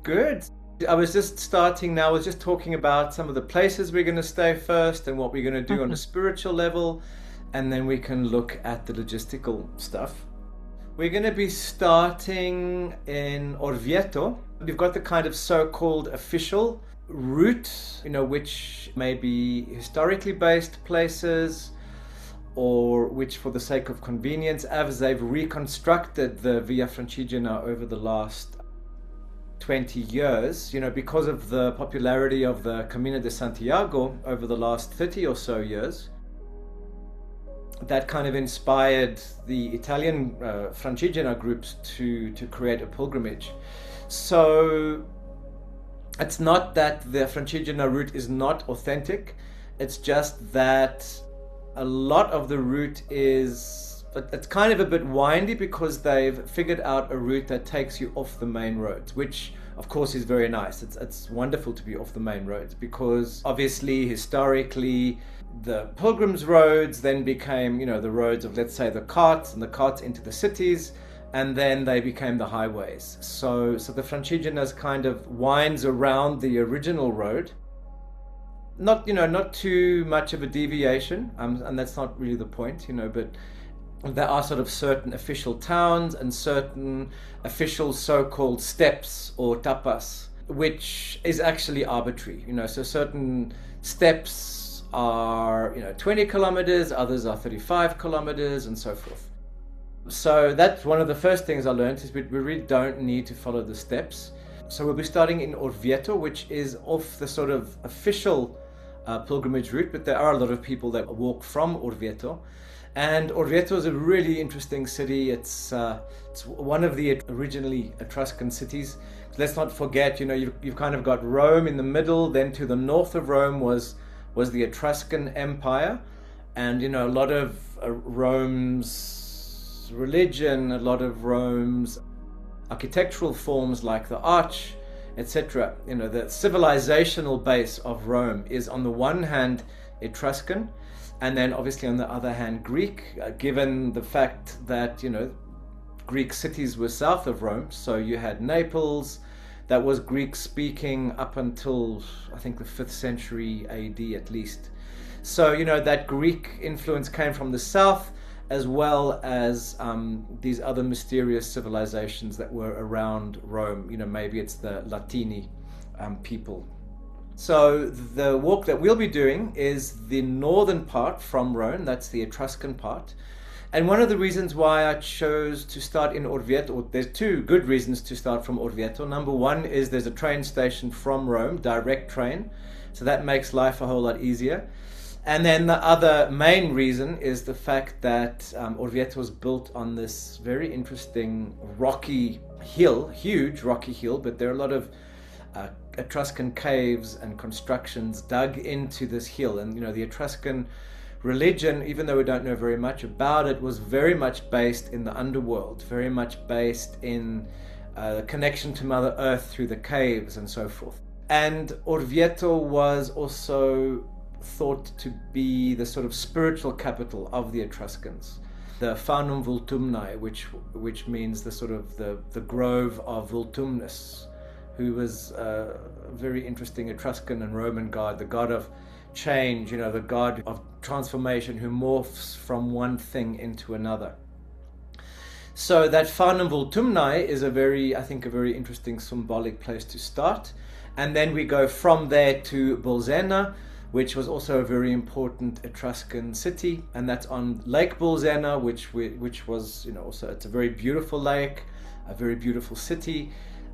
Good. I was just starting now. I was just talking about some of the places we're going to stay first and what we're going to do on a Mhm. spiritual level, and then we can look at the logistical stuff. We're going to be starting in Orvieto. We've got the kind of so-called official route, which may be historically based places or which, for the sake of convenience, as they've reconstructed the Via Francigena over the last 20 years, because of the popularity of the Camino de Santiago over the last 30 or so years, that kind of inspired the Italian Francigena groups to create a pilgrimage. So it's not that the Francigena route is not authentic, it's just that a lot of the route it's kind of a bit windy because they've figured out a route that takes you off the main roads, which of course is very nice. It's wonderful to be off the main roads because obviously historically the pilgrims roads then became, the roads of, let's say, the carts, and the carts into the cities, and then they became the highways. So the Francigenas kind of winds around the original road, not too much of a deviation, and that's not really the point, but there are sort of certain official towns and certain official so-called steps or tapas, which is actually arbitrary. So certain steps are 20 kilometers, others are 35 kilometers, and so forth. So that's one of the first things I learned, is we really don't need to follow the steps. So we'll be starting in Orvieto, which is off the sort of official pilgrimage route, but there are a lot of people that walk from Orvieto. And Orvieto is a really interesting city. It's one of the originally Etruscan cities. Let's not forget, you've kind of got Rome in the middle. Then to the north of Rome was the Etruscan Empire, and a lot of Rome's religion, a lot of Rome's architectural forms like the arch, etc. The civilizational base of Rome is on the one hand Etruscan, and then obviously on the other hand Greek, given the fact that Greek cities were south of Rome. So you had Naples, that was Greek speaking up until I think the 5th century AD at least. So that Greek influence came from the south, as well as these other mysterious civilizations that were around Rome. Maybe it's the Latini people. So the walk that we'll be doing is the northern part from Rome, that's the Etruscan part. And one of the reasons why I chose to start in Orvieto, there's two good reasons to start from Orvieto. Number one is there's a train station from Rome, direct train, so that makes life a whole lot easier. And then the other main reason is the fact that Orvieto was built on this very interesting rocky hill, huge rocky hill, but there are a lot of Etruscan caves and constructions dug into this hill. And the Etruscan religion, even though we don't know very much about it, was very much based in the underworld, very much based in the connection to Mother Earth through the caves and so forth. And Orvieto was also thought to be the sort of spiritual capital of the Etruscans, the Fanum Vultumnae, which means the sort of the grove of Vultumnus, who was a very interesting Etruscan and Roman god, the god of change, the god of transformation, who morphs from one thing into another. So that Fanum Vultumnae is a very interesting symbolic place to start. And then we go from there to Bolsena, which was also a very important Etruscan city, and that's on Lake Bolsena, which was also, it's a very beautiful lake, a very beautiful city,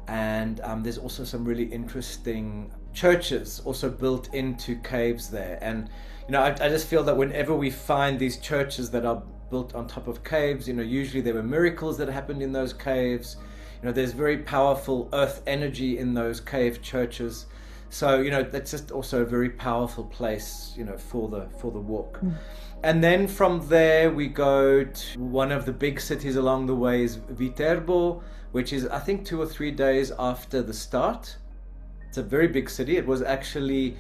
and there's also some really interesting churches also built into caves there. And I just feel that whenever we find these churches that are built on top of caves, usually there were miracles that happened in those caves. There's very powerful earth energy in those cave churches. So that's just also a very powerful place for the walk. And then from there we go to one of the big cities along the way, is Viterbo, which is I think 2 or 3 days after the start. It's a very big city. It was actually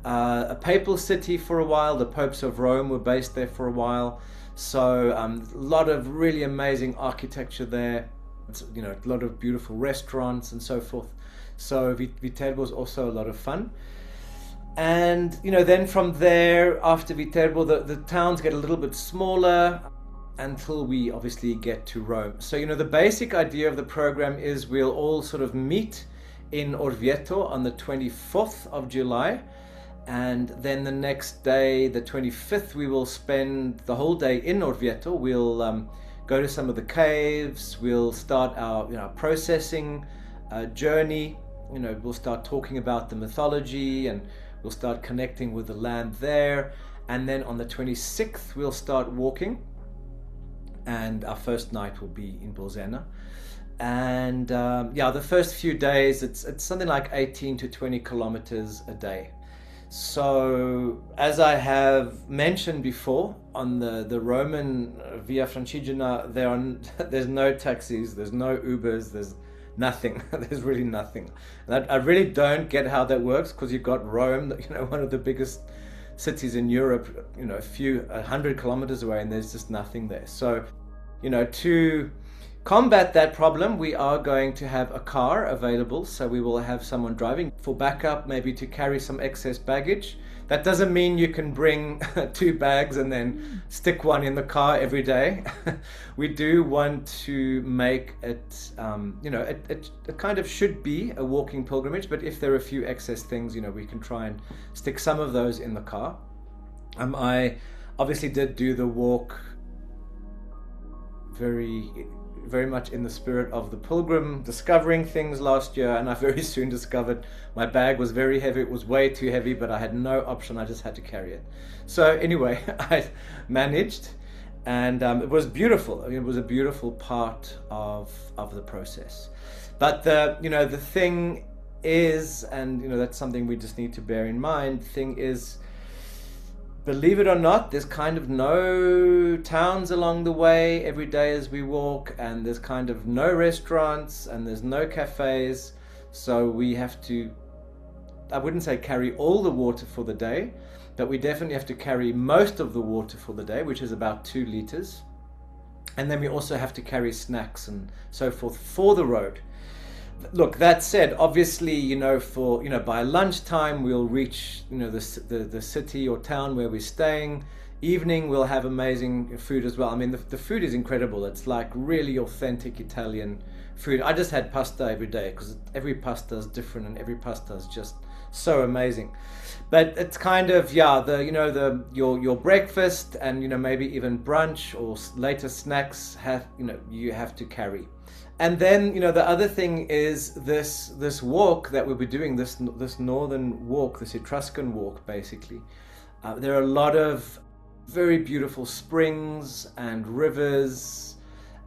a papal city for a while. The popes of Rome were based there for a while. So a lot of really amazing architecture there. It's, a lot of beautiful restaurants and so forth. So Viterbo is also a lot of fun. And then from there, after Viterbo, the towns get a little bit smaller until we obviously get to Rome. So the basic idea of the program is we'll all sort of meet in Orvieto on the 24th of July, and then the next day, the 25th, we will spend the whole day in Orvieto. We'll go to some of the caves. We'll start our processing journey. We'll start talking about the mythology, and we'll start connecting with the land there. And then on the 26th, we'll start walking, and our first night will be in Bolsena. And the first few days, it's something like 18 to 20 kilometers a day. So as I have mentioned before, on the Roman Via Francigena, there's no taxis, there's no Ubers, there's nothing. There's really nothing. And I really don't get how that works, because you've got Rome, one of the biggest cities in Europe, a few 100 kilometers away, and there's just nothing there. So, to combat that problem, we are going to have a car available. So we will have someone driving for backup, maybe to carry some excess baggage. That doesn't mean you can bring 2 bags and then stick one in the car every day. We do want to make it, it kind of should be a walking pilgrimage, but if there are a few excess things, we can try and stick some of those in the car. I obviously did do the walk very much in the spirit of the pilgrim, discovering things last year, and I very soon discovered my bag was very heavy. It was way too heavy, but I had no option. I just had to carry it. So anyway, I managed, and it was beautiful. It was a beautiful part of the process. But the thing is, and that's something we just need to bear in mind, thing is, believe it or not, there's kind of no towns along the way every day as we walk, and there's kind of no restaurants, and there's no cafes. So we have to, I wouldn't say carry all the water for the day, but we definitely have to carry most of the water for the day, which is about 2 liters. And then we also have to carry snacks and so forth for the road. Look, that said, obviously, by lunchtime we'll reach, the city or town where we're staying. Evening we'll have amazing food as well. I mean, the food is incredible. It's like really authentic Italian food. I just had pasta every day, because every pasta is different and every pasta is just so amazing. But it's kind of, your breakfast and, maybe even brunch or later snacks you have to carry. And then, the other thing is this walk that we'll be doing, this northern walk, this Etruscan walk, basically. There are a lot of very beautiful springs and rivers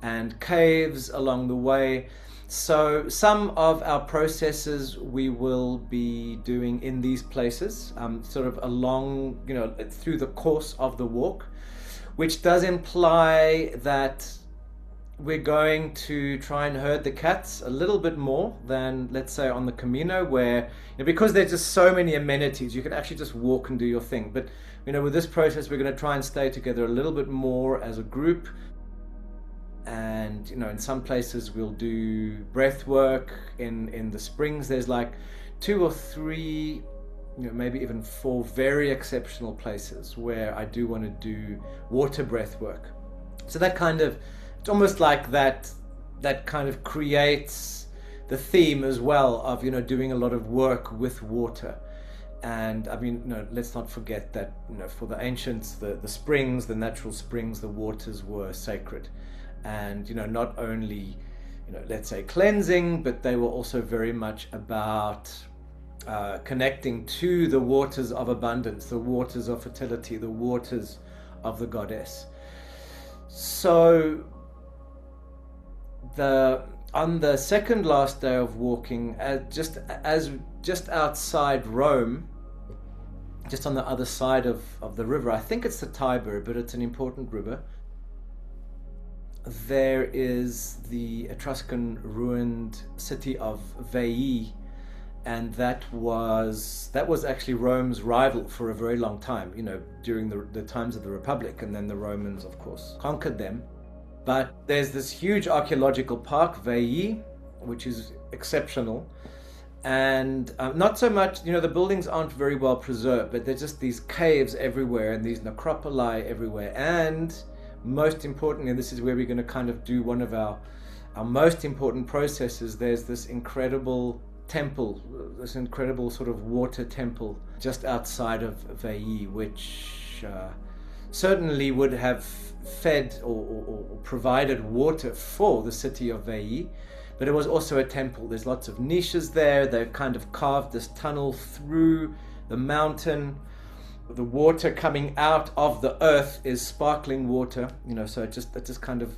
and caves along the way. So some of our processes we will be doing in these places, sort of along, through the course of the walk, which does imply that we're going to try and herd the cats a little bit more than, let's say, on the Camino, where, because there's just so many amenities, you can actually just walk and do your thing. But, with this process, we're going to try and stay together a little bit more as a group. And, in some places we'll do breath work. In the springs, there's like 2 or 3, maybe even 4 very exceptional places where I do want to do water breath work. So that kind of, it's almost like that kind of creates the theme as well of, doing a lot of work with water. And I mean, let's not forget that, for the ancients, the springs, the natural springs, the waters were sacred. And, not only, let's say cleansing, but they were also very much about connecting to the waters of abundance, the waters of fertility, the waters of the goddess. So on the second last day of walking, just outside Rome, just on the other side of the river, I think it's the Tiber, but it's an important river, there is the Etruscan ruined city of Veii, and that was actually Rome's rival for a very long time, during the times of the Republic, and then the Romans, of course, conquered them. But there's this huge archaeological park, Veii, which is exceptional. And not so much, the buildings aren't very well preserved, but there's just these caves everywhere and these necropoli everywhere. And most importantly, this is where we're going to kind of do one of our most important processes. There's this incredible temple, this incredible sort of water temple just outside of Veii, which certainly would have fed or provided water for the city of Veii. But it was also a temple. There's lots of niches there. They've kind of carved this tunnel through the mountain. The water coming out of the earth is sparkling water, so it just kind of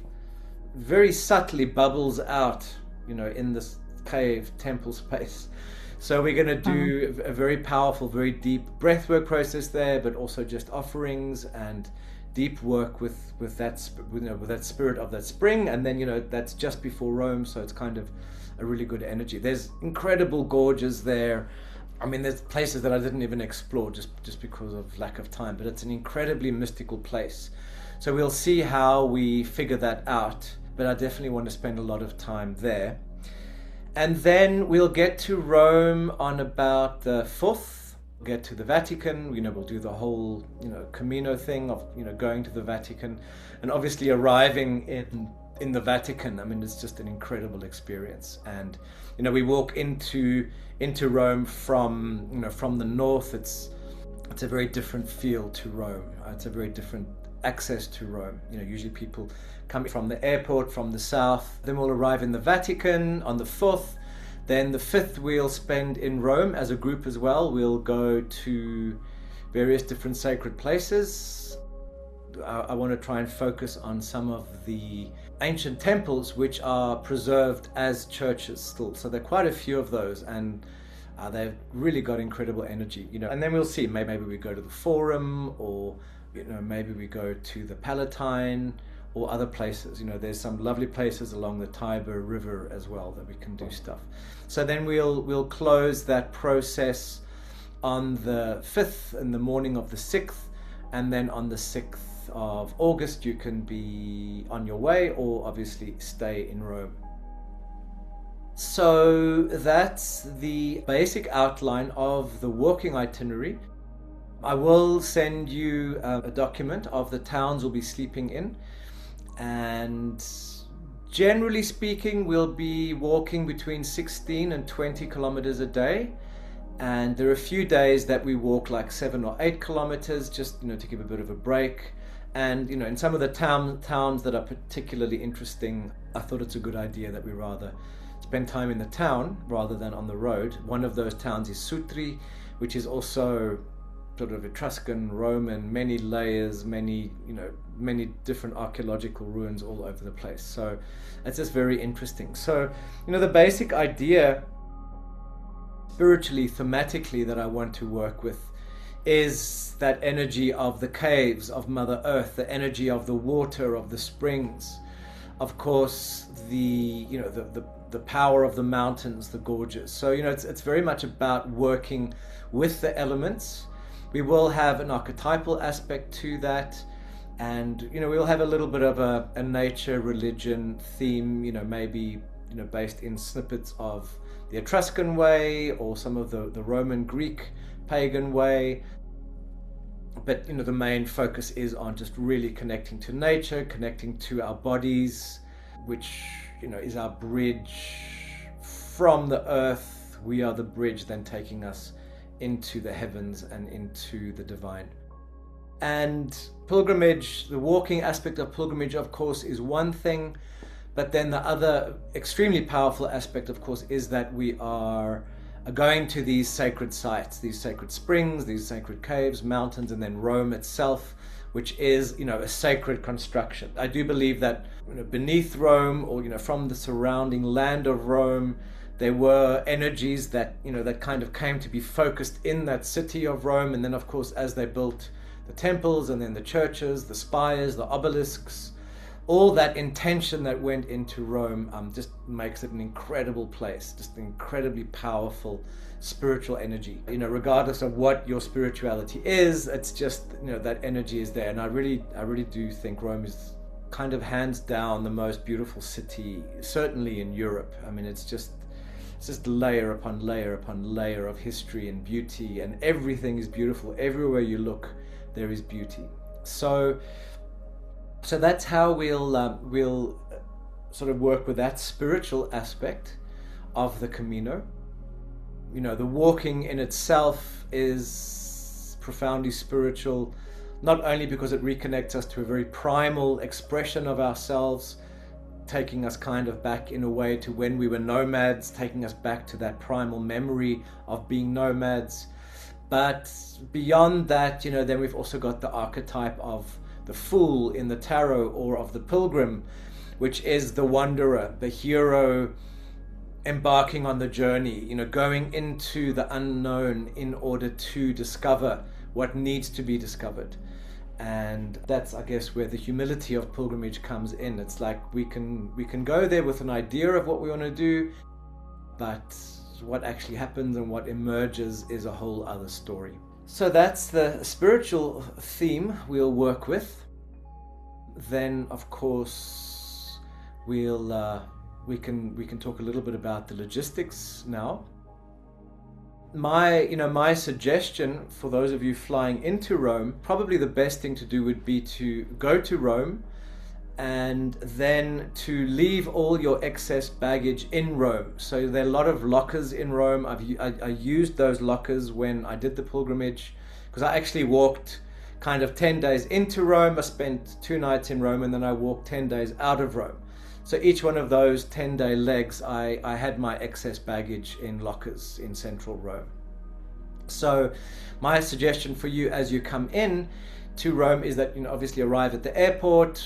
very subtly bubbles out, in this cave temple space. So we're going to do a very powerful, very deep breathwork process there, but also just offerings and deep work with that spirit of that spring. And then that's just before Rome, so it's kind of a really good energy. There's incredible gorges there. I mean, there's places that I didn't even explore just because of lack of time, but it's an incredibly mystical place. So we'll see how we figure that out, but I definitely want to spend a lot of time there. And then we'll get to Rome on about the 4th. Get to the Vatican, we'll do the whole, Camino thing of, going to the Vatican, and obviously arriving in the Vatican. I mean, it's just an incredible experience. And, we walk into Rome from the north. It's a very different feel to Rome. It's a very different access to Rome. Usually people come from the airport from the south. Then we'll arrive in the Vatican on the 4th. Then the 5th we'll spend in Rome as a group as well. We'll go to various different sacred places. I want to try and focus on some of the ancient temples which are preserved as churches still. So there are quite a few of those, and they've really got incredible energy. And then we'll see, maybe we go to the Forum, or maybe we go to the Palatine, or other places. There's some lovely places along the Tiber River as well that we can do stuff. So then we'll close that process on the 5th in the morning of the 6th, and then on the 6th of August you can be on your way, or obviously stay in Rome. So that's the basic outline of the walking itinerary. I will send you a document of the towns we'll be sleeping in. And generally speaking, we'll be walking between 16 and 20 kilometers a day. And there are a few days that we walk like 7 or 8 kilometers, just, to give a bit of a break. And, in some of the towns that are particularly interesting, I thought it's a good idea that we rather spend time in the town rather than on the road. One of those towns is Sutri, which is also sort of Etruscan, Roman, many layers, many different archaeological ruins all over the place. So it's just very interesting. So, the basic idea spiritually, thematically, that I want to work with is that energy of the caves, of Mother Earth, the energy of the water, of the springs, of course, the power of the mountains, the gorges. So, it's very much about working with the elements. We will have an archetypal aspect to that, and we'll have a little bit of a nature religion theme, maybe based in snippets of the Etruscan way or some of the Roman Greek pagan way. But the main focus is on just really connecting to nature, connecting to our bodies, which is our bridge from the earth. We are the bridge then taking us into the heavens and into the divine. And pilgrimage, the walking aspect of pilgrimage, of course, is one thing, but then the other extremely powerful aspect, of course, is that we are going to these sacred sites, these sacred springs, these sacred caves, mountains, and then Rome itself, which is, a sacred construction. I do believe that beneath Rome, or from the surrounding land of Rome, there were energies that that kind of came to be focused in that city of Rome. And then, of course, as they built the temples and then the churches, the spires, the obelisks, all that intention that went into Rome just makes it an incredible place, just an incredibly powerful spiritual energy. Regardless of what your spirituality is, it's just that energy is there. And I really do think Rome is kind of hands down the most beautiful city, certainly in Europe. I mean, it's just layer upon layer upon layer of history and beauty, and everything is beautiful. Everywhere you look, there is beauty. So that's how we'll sort of work with that spiritual aspect of the Camino. You know, the walking in itself is profoundly spiritual, not only because it reconnects us to a very primal expression of ourselves, taking us kind of back in a way to when we were nomads, taking us back to that primal memory of being nomads. But beyond that, you know, then we've also got the archetype of the fool in the tarot, or of the pilgrim, which is the wanderer, the hero embarking on the journey, you know, going into the unknown in order to discover what needs to be discovered. And that's, I guess, where the humility of pilgrimage comes in. It's like we can go there with an idea of what we want to do, but what actually happens and what emerges is a whole other story. So that's the spiritual theme we'll work with. Then, of course, we can talk a little bit about the logistics now. My suggestion for those of you flying into Rome, probably the best thing to do would be to go to Rome and then to leave all your excess baggage in Rome. So there are a lot of lockers in Rome. I used those lockers when I did the pilgrimage, because I actually walked kind of 10 days into Rome. I spent 2 nights in Rome, and then I walked 10 days out of Rome. So each one of those 10-day legs, I had my excess baggage in lockers in central Rome. So my suggestion for you as you come in to Rome is that, you know, obviously arrive at the airport,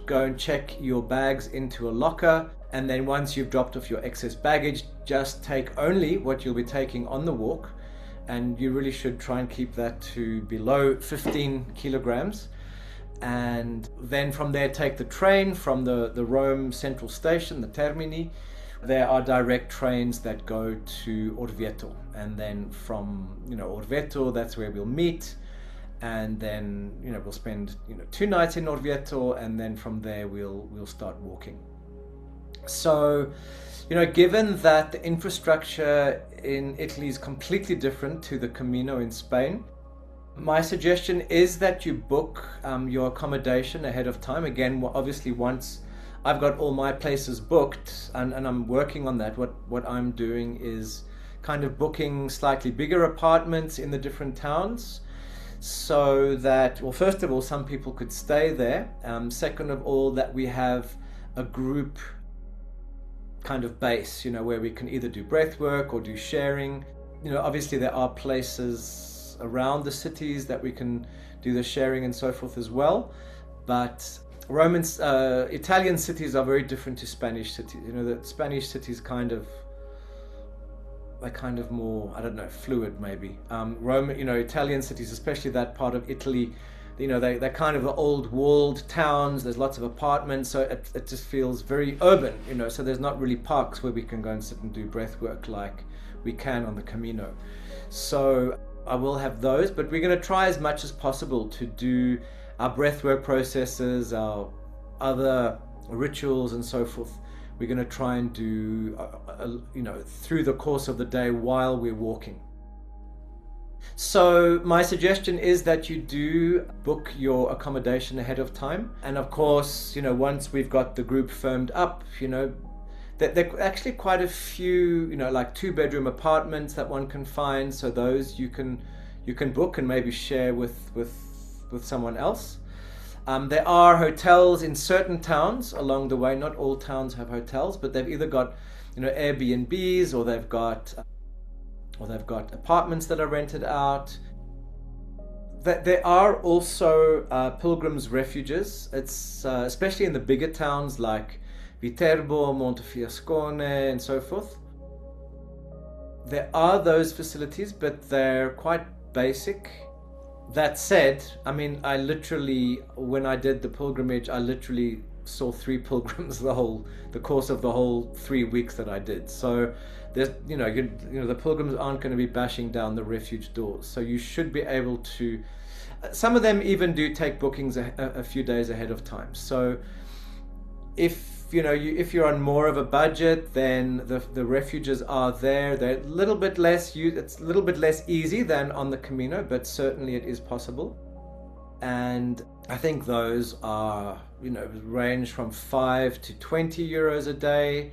go and check your bags into a locker, and then once you've dropped off your excess baggage, just take only what you'll be taking on the walk, and you really should try and keep that to below 15 kilograms. And then from there take the train from the Rome Central Station, the Termini. There are direct trains that go to Orvieto, and then from, you know, Orvieto, that's where we'll meet, and then, you know, we'll spend, you know, 2 nights in Orvieto, and then from there we'll start walking. So, you know, given that the infrastructure in Italy is completely different to the Camino in Spain, my suggestion is that you book your accommodation ahead of time. Again, obviously, once I've got all my places booked, and I'm working on that, what I'm doing is kind of booking slightly bigger apartments in the different towns, so that, well, first of all, some people could stay there. Second of all, that we have a group kind of base, you know, where we can either do breath work or do sharing. You know, obviously there are places around the cities that we can do the sharing and so forth as well, but Italian cities are very different to Spanish cities. You know, the Spanish cities they're kind of more, I don't know, fluid maybe. Italian cities, especially that part of Italy, you know, they're kind of the old walled towns. There's lots of apartments, so it just feels very urban, you know, so there's not really parks where we can go and sit and do breath work like we can on the Camino. So I will have those, but we're going to try as much as possible to do our breathwork processes, our other rituals and so forth. We're going to try and do, through the course of the day while we're walking. So my suggestion is that you do book your accommodation ahead of time. And of course, you know, once we've got the group firmed up, you know, there are actually quite a few, you know, like 2-bedroom apartments that one can find. So those you can book and maybe share with someone else. There are hotels in certain towns along the way. Not all towns have hotels, but they've either got, you know, Airbnbs, or they've got apartments that are rented out. There are also pilgrims' refuges. It's especially in the bigger towns like Viterbo, Montefiascone, and so forth. There are those facilities, but they're quite basic. That said, I mean, when I did the pilgrimage, I literally saw 3 pilgrims the course of the whole 3 weeks that I did. So there's, the pilgrims aren't going to be bashing down the refuge doors. So you should be able to. Some of them even do take bookings a few days ahead of time. So If if you're on more of a budget, then the refuges are there. They're a little bit less it's a little bit less easy than on the Camino, but certainly it is possible. And I think those are, range from 5 to 20 euros a day.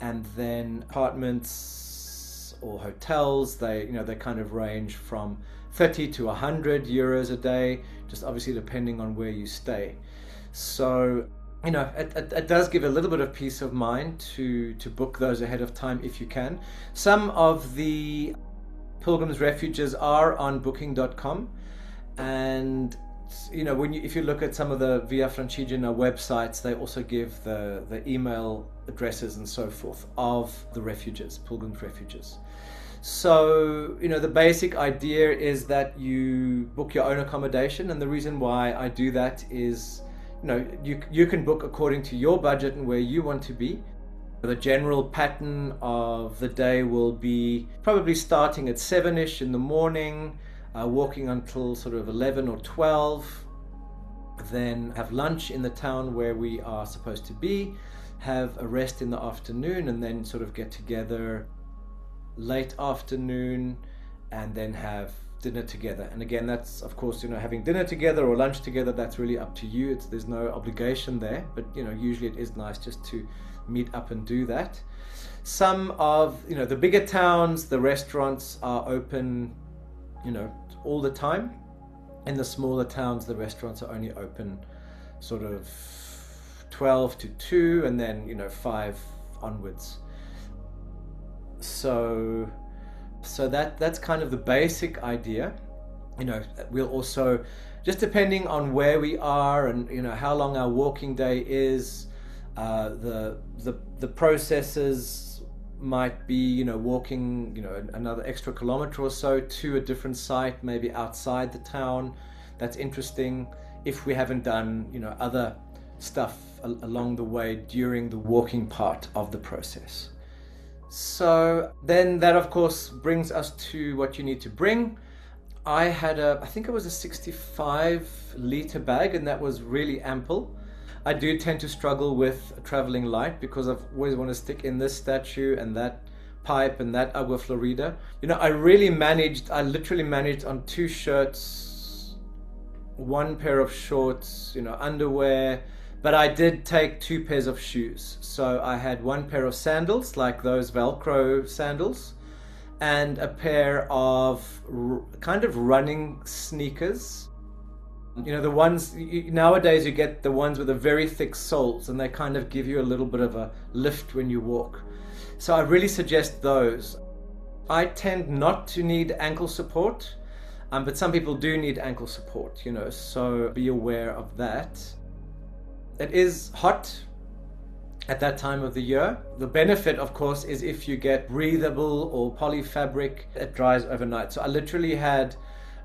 And then apartments or hotels, they kind of range from 30 to 100 euros a day, just obviously depending on where you stay. So it does give a little bit of peace of mind to book those ahead of time if you can. Some of the pilgrims refuges are on booking.com, and if you look at some of the Via Francigena websites, they also give the email addresses and so forth of the refuges, pilgrims refuges. So the basic idea is that you book your own accommodation, and the reason why I do that is you can book according to your budget and where you want to be. The general pattern of the day will be probably starting at 7ish in the morning, walking until sort of 11 or 12, then have lunch in the town where we are supposed to be, have a rest in the afternoon, and then sort of get together late afternoon, and then have dinner together. And again, that's of course having dinner together or lunch together, that's really up to you. There's no obligation there, but usually it is nice just to meet up and do that. Some of the bigger towns, the restaurants are open all the time. In the smaller towns, the restaurants are only open sort of 12 to 2, and then 5 onwards. So that's kind of the basic idea. We'll also, just depending on where we are and how long our walking day is, the processes might be walking another extra kilometer or so to a different site, maybe outside the town. That's interesting if we haven't done other stuff along the way during the walking part of the process. So then that of course brings us to what you need to bring. I had I think it was a 65-liter bag, and that was really ample. I do tend to struggle with traveling light because I've always want to stick in this statue and that pipe and that agua florida. I literally managed on 2 shirts, 1 pair of shorts, underwear, but I did take 2 pairs of shoes. So I had 1 pair of sandals, like those Velcro sandals, and a pair of kind of running sneakers. The ones, nowadays you get the ones with the very thick soles, and they kind of give you a little bit of a lift when you walk. So I really suggest those. I tend not to need ankle support, but some people do need ankle support, so be aware of that. It is hot at that time of the year. The benefit, of course, is if you get breathable or polyfabric, it dries overnight. So I literally had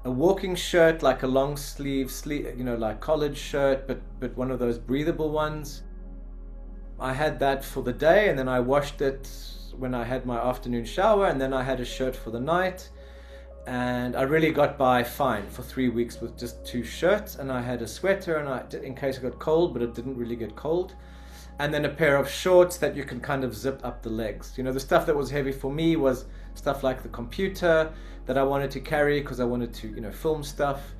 a walking shirt, like a long sleeve, like collared shirt, but one of those breathable ones. I had that for the day, and then I washed it when I had my afternoon shower, and then I had a shirt for the night. And I really got by fine for 3 weeks with just 2 shirts, and I had a sweater, and in case I got cold, but it didn't really get cold. And then a pair of shorts that you can kind of zip up the legs. The stuff that was heavy for me was stuff like the computer that I wanted to carry because I wanted to, film stuff,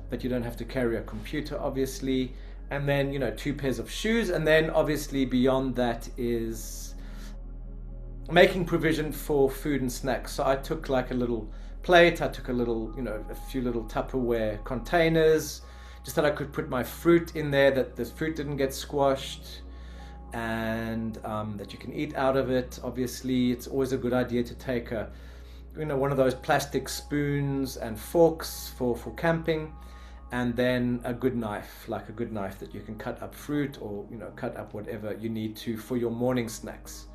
but you don't have to carry a computer, obviously. And then, 2 pairs of shoes. And then obviously beyond that is making provision for food and snacks. So I took like a little plate, I took a few little Tupperware containers, just that I could put my fruit in there, that the fruit didn't get squashed, and that you can eat out of it. Obviously, it's always a good idea to take one of those plastic spoons and forks for camping, and then a good knife that you can cut up fruit or cut up whatever you need to for your morning snacks.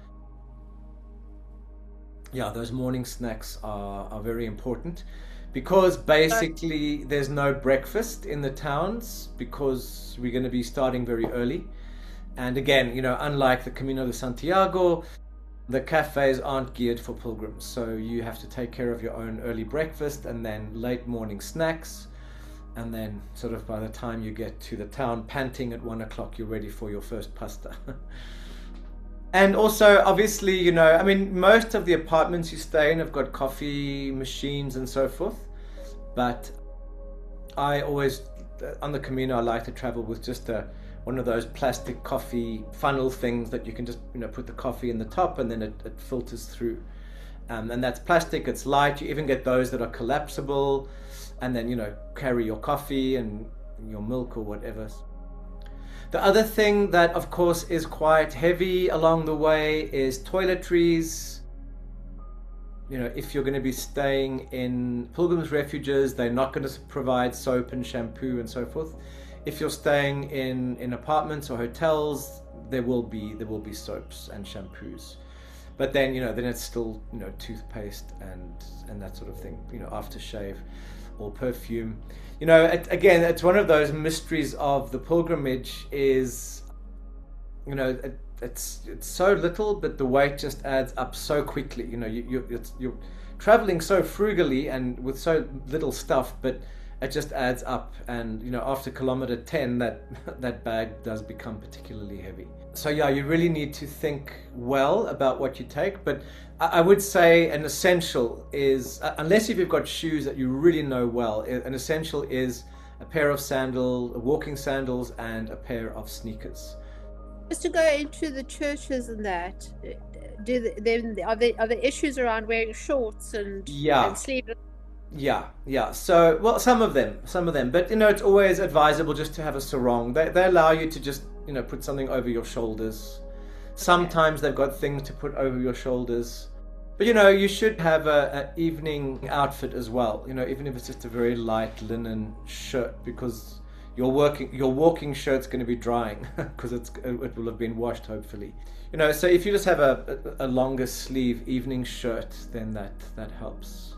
Yeah, those morning snacks are very important, because basically there's no breakfast in the towns because we're going to be starting very early. And again, unlike the Camino de Santiago, the cafes aren't geared for pilgrims. So you have to take care of your own early breakfast and then late morning snacks. And then sort of by the time you get to the town, panting at 1 o'clock, you're ready for your first pasta. And also, obviously, you know, I mean, most of the apartments you stay in have got coffee machines and so forth. But I always, on the Camino, I like to travel with just one of those plastic coffee funnel things that you can just, you know, put the coffee in the top and then it filters through. And that's plastic, it's light. You even get those that are collapsible, and then, you know, carry your coffee and your milk or whatever. The other thing that, of course, is quite heavy along the way is toiletries. You know, if you're going to be staying in pilgrims' refuges, they're not going to provide soap and shampoo and so forth. If you're staying in apartments or hotels, there will be soaps and shampoos. But then, you know, then it's still, you know, toothpaste and that sort of thing, you know, aftershave or perfume. You know, again, it's one of those mysteries of the pilgrimage is, you know, it's so little, but the weight just adds up so quickly. You know, you're traveling so frugally and with so little stuff, but it just adds up. And, you know, after kilometer 10, that bag does become particularly heavy. So yeah, you really need to think well about what you take. But I would say an essential is, unless if you've got shoes that you really know well, an essential is a pair of walking sandals and a pair of sneakers. Just to go into the churches and that, are there issues around wearing shorts and sleeveless? Yeah. So, well, some of them, but, you know, it's always advisable just to have a sarong. They allow you to just, you know, put something over your shoulders. Sometimes they've got things to put over your shoulders. But, you know, you should have an evening outfit as well, you know, even if it's just a very light linen shirt, because your walking shirt's going to be drying because it will have been washed, hopefully. You know, so if you just have a longer sleeve evening shirt, then that helps.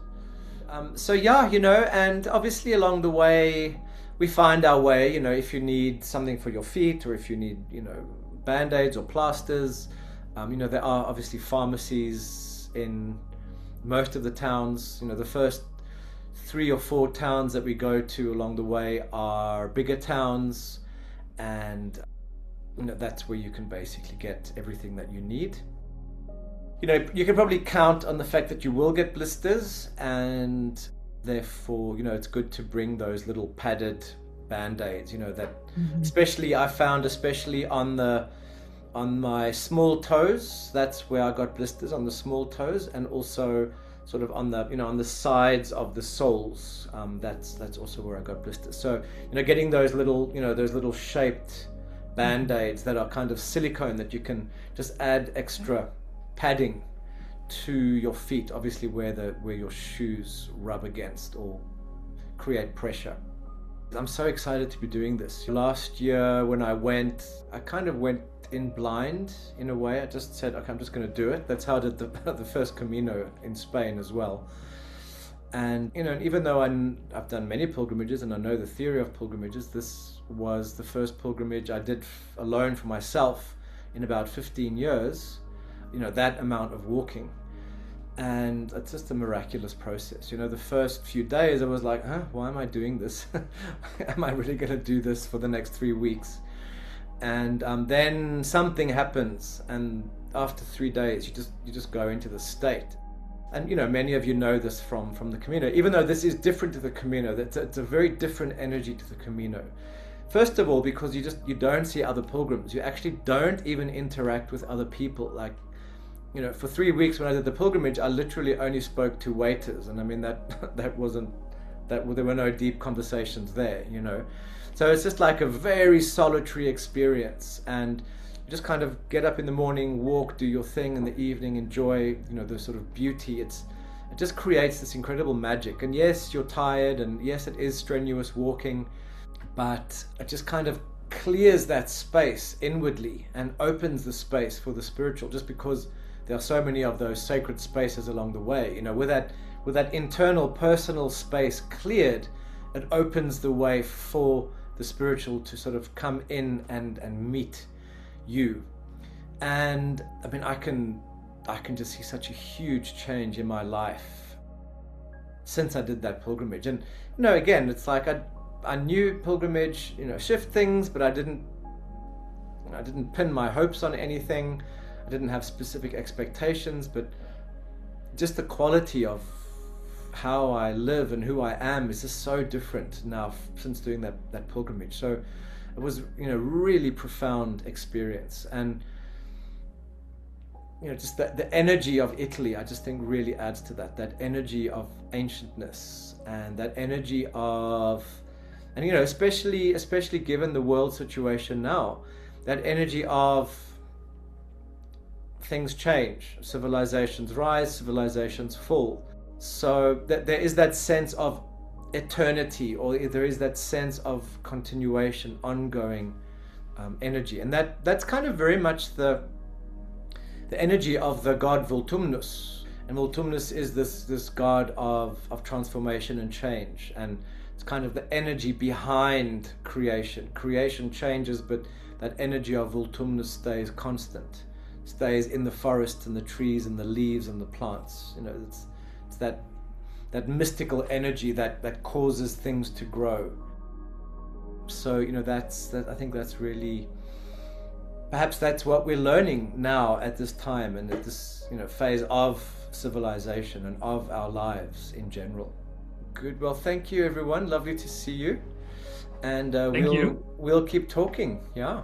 So yeah, you know, and obviously along the way we find our way. You know, if you need something for your feet, or if you need, you know, band-aids or plasters, you know, there are obviously pharmacies in most of the towns. You know, the first 3 or 4 towns that we go to along the way are bigger towns, and, you know, that's where you can basically get everything that you need. You know, you can probably count on the fact that you will get blisters, and therefore, you know, it's good to bring those little padded band-aids, you know, that especially I found, especially on my small toes, that's where I got blisters, on the small toes, and also sort of on the, you know, on the sides of the soles. That's also where I got blisters. So, you know, getting those little, you know, those little shaped band-aids that are kind of silicone, that you can just add extra padding to your feet, obviously where your shoes rub against or create pressure. I'm so excited to be doing this. Last year when I went, I kind of went in blind in a way. I just said, okay, I'm just going to do it. That's how I did the first Camino in Spain as well. And, you know, even though I've done many pilgrimages and I know the theory of pilgrimages, this was the first pilgrimage I did alone for myself in about 15 years. You know, that amount of walking, and it's just a miraculous process. You know, the first few days I was like, why am I doing this? Am I really going to do this for the next 3 weeks? And then something happens, and after 3 days you just go into the state. And, you know, many of you know this from the Camino, even though this is different to the Camino. It's a very different energy to the Camino. First of all, because you don't see other pilgrims. You actually don't even interact with other people. Like, you know, for 3 weeks when I did the pilgrimage, I literally only spoke to waiters, and I mean there were no deep conversations there, you know. So it's just like a very solitary experience, and you just kind of get up in the morning, walk, do your thing, in the evening enjoy, you know, the sort of beauty. It just creates this incredible magic. And yes, you're tired, and yes, it is strenuous walking, but it just kind of clears that space inwardly and opens the space for the spiritual, just because there are so many of those sacred spaces along the way. You know, with that internal personal space cleared, it opens the way for the spiritual to sort of come in and meet you. And I mean, I can just see such a huge change in my life since I did that pilgrimage. And, you know, again, it's like I knew pilgrimage, shift things, but I didn't pin my hopes on anything. I didn't have specific expectations, but just the quality of how I live and who I am is just so different now since doing that pilgrimage. So it was, really profound experience. And just the energy of Italy, I just think really adds to that energy of ancientness, and that energy of, and especially given the world situation now, that energy of things change, civilizations rise, civilizations fall. So that there is that sense of eternity, or there is that sense of continuation, ongoing energy, and that's kind of very much the energy of the god Voltumnus. And Voltumnus is this god of transformation and change, and it's kind of the energy behind creation. Creation changes, but that energy of Voltumnus stays constant, stays in the forest and the trees and the leaves and the plants. It's that mystical energy that causes things to grow. So I think that's really, perhaps that's what we're learning now at this time and at this phase of civilization and of our lives in general. Good. Well, thank you everyone. Lovely to see you, and Thank you. We'll keep talking. Yeah.